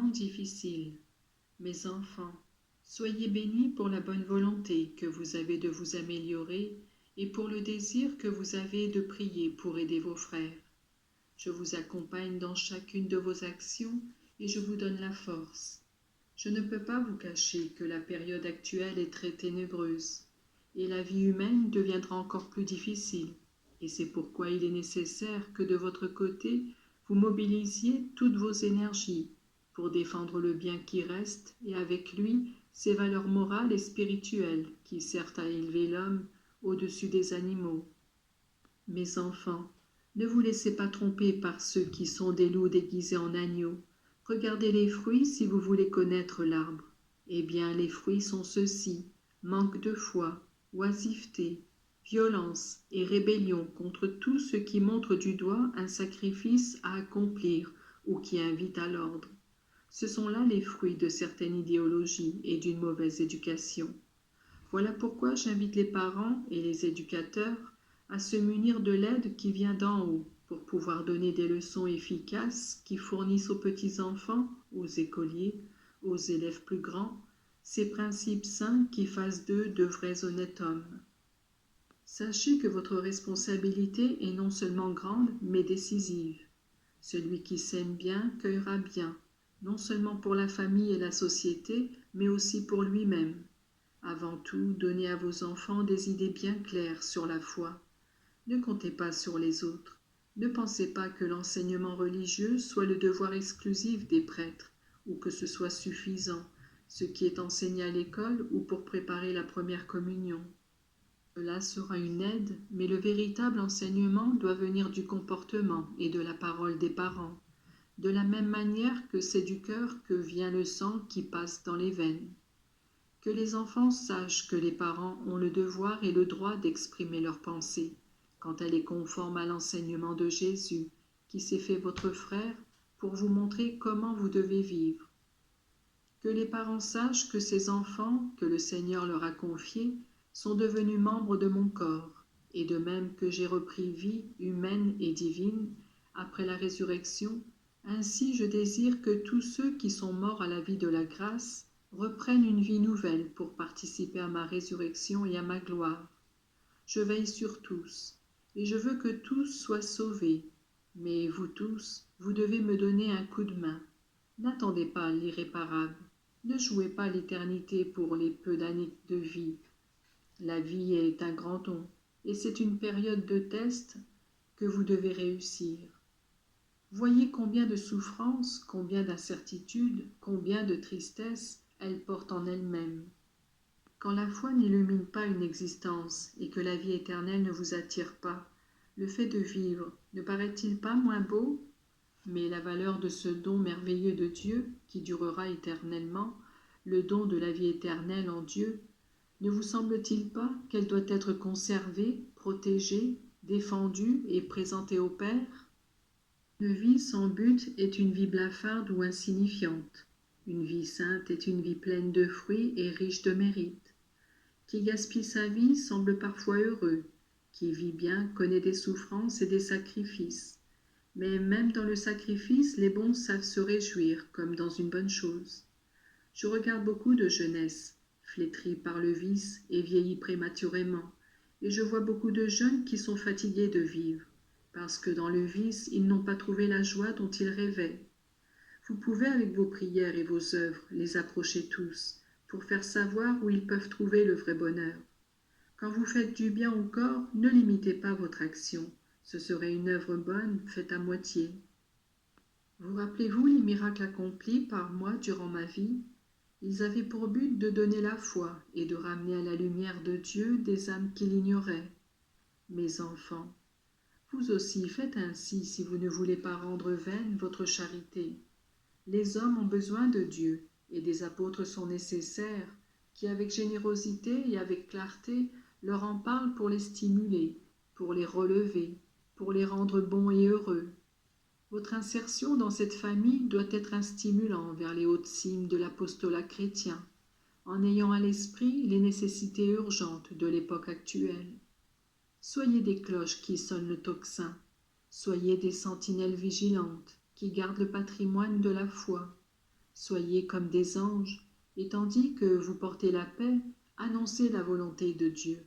temps difficile. Mes enfants, soyez bénis pour la bonne volonté que vous avez de vous améliorer et pour le désir que vous avez de prier pour aider vos frères. Je vous accompagne dans chacune de vos actions et je vous donne la force. Je ne peux pas vous cacher que la période actuelle est très ténébreuse et la vie humaine deviendra encore plus difficile. Et c'est pourquoi il est nécessaire que de votre côté, vous mobilisiez toutes vos énergies pour défendre le bien qui reste et avec lui ces valeurs morales et spirituelles qui servent à élever l'homme au-dessus des animaux. Mes enfants, ne vous laissez pas tromper par ceux qui sont des loups déguisés en agneaux. Regardez les fruits si vous voulez connaître l'arbre. Eh bien, les fruits sont ceux-ci: manque de foi, oisiveté, violence et rébellion contre tout ce qui montre du doigt un sacrifice à accomplir ou qui invite à l'ordre. Ce sont là les fruits de certaines idéologies et d'une mauvaise éducation. Voilà pourquoi j'invite les parents et les éducateurs à se munir de l'aide qui vient d'en haut pour pouvoir donner des leçons efficaces qui fournissent aux petits-enfants, aux écoliers, aux élèves plus grands, ces principes sains qui fassent d'eux de vrais honnêtes hommes. Sachez que votre responsabilité est non seulement grande, mais décisive. Celui qui sème bien cueillera bien, non seulement pour la famille et la société, mais aussi pour lui-même. Avant tout, donnez à vos enfants des idées bien claires sur la foi. Ne comptez pas sur les autres. Ne pensez pas que l'enseignement religieux soit le devoir exclusif des prêtres, ou que ce soit suffisant, ce qui est enseigné à l'école ou pour préparer la première communion. Cela sera une aide, mais le véritable enseignement doit venir du comportement et de la parole des parents, de la même manière que c'est du cœur que vient le sang qui passe dans les veines. Que les enfants sachent que les parents ont le devoir et le droit d'exprimer leurs pensées, quand elle est conforme à l'enseignement de Jésus, qui s'est fait votre frère, pour vous montrer comment vous devez vivre. Que les parents sachent que ces enfants, que le Seigneur leur a confiés, sont devenus membres de mon corps, et de même que j'ai repris vie humaine et divine après la résurrection, ainsi je désire que tous ceux qui sont morts à la vie de la grâce reprennent une vie nouvelle pour participer à ma résurrection et à ma gloire. Je veille sur tous, et je veux que tous soient sauvés. Mais vous tous, vous devez me donner un coup de main. N'attendez pas l'irréparable. Ne jouez pas l'éternité pour les peu d'années de vie. La vie est un grand don, et c'est une période de test que vous devez réussir. Voyez combien de souffrances, combien d'incertitudes, combien de tristesse elle porte en elle-même. Quand la foi n'illumine pas une existence et que la vie éternelle ne vous attire pas, le fait de vivre ne paraît-il pas moins beau? Mais la valeur de ce don merveilleux de Dieu, qui durera éternellement, le don de la vie éternelle en Dieu, ne vous semble-t-il pas qu'elle doit être conservée, protégée, défendue et présentée au Père? Une vie sans but est une vie blafarde ou insignifiante. Une vie sainte est une vie pleine de fruits et riche de mérites. Qui gaspille sa vie semble parfois heureux. Qui vit bien connaît des souffrances et des sacrifices. Mais même dans le sacrifice, les bons savent se réjouir comme dans une bonne chose. Je regarde beaucoup de jeunesse, flétrie par le vice et vieillie prématurément, et je vois beaucoup de jeunes qui sont fatigués de vivre, parce que dans le vice, ils n'ont pas trouvé la joie dont ils rêvaient. Vous pouvez, avec vos prières et vos œuvres, les approcher tous, pour faire savoir où ils peuvent trouver le vrai bonheur. Quand vous faites du bien au corps, ne limitez pas votre action. Ce serait une œuvre bonne, faite à moitié. Vous rappelez-vous les miracles accomplis par moi durant ma vie? Ils avaient pour but de donner la foi et de ramener à la lumière de Dieu des âmes qui l'ignoraient. Mes enfants, vous aussi faites ainsi si vous ne voulez pas rendre vaine votre charité. Les hommes ont besoin de Dieu, et des apôtres sont nécessaires, qui avec générosité et avec clarté leur en parlent pour les stimuler, pour les relever, pour les rendre bons et heureux. Votre insertion dans cette famille doit être un stimulant vers les hautes cimes de l'apostolat chrétien, en ayant à l'esprit les nécessités urgentes de l'époque actuelle. Soyez des cloches qui sonnent le tocsin, soyez des sentinelles vigilantes qui gardent le patrimoine de la foi, Soyez comme des anges, et tandis que vous portez la paix, annoncez la volonté de Dieu.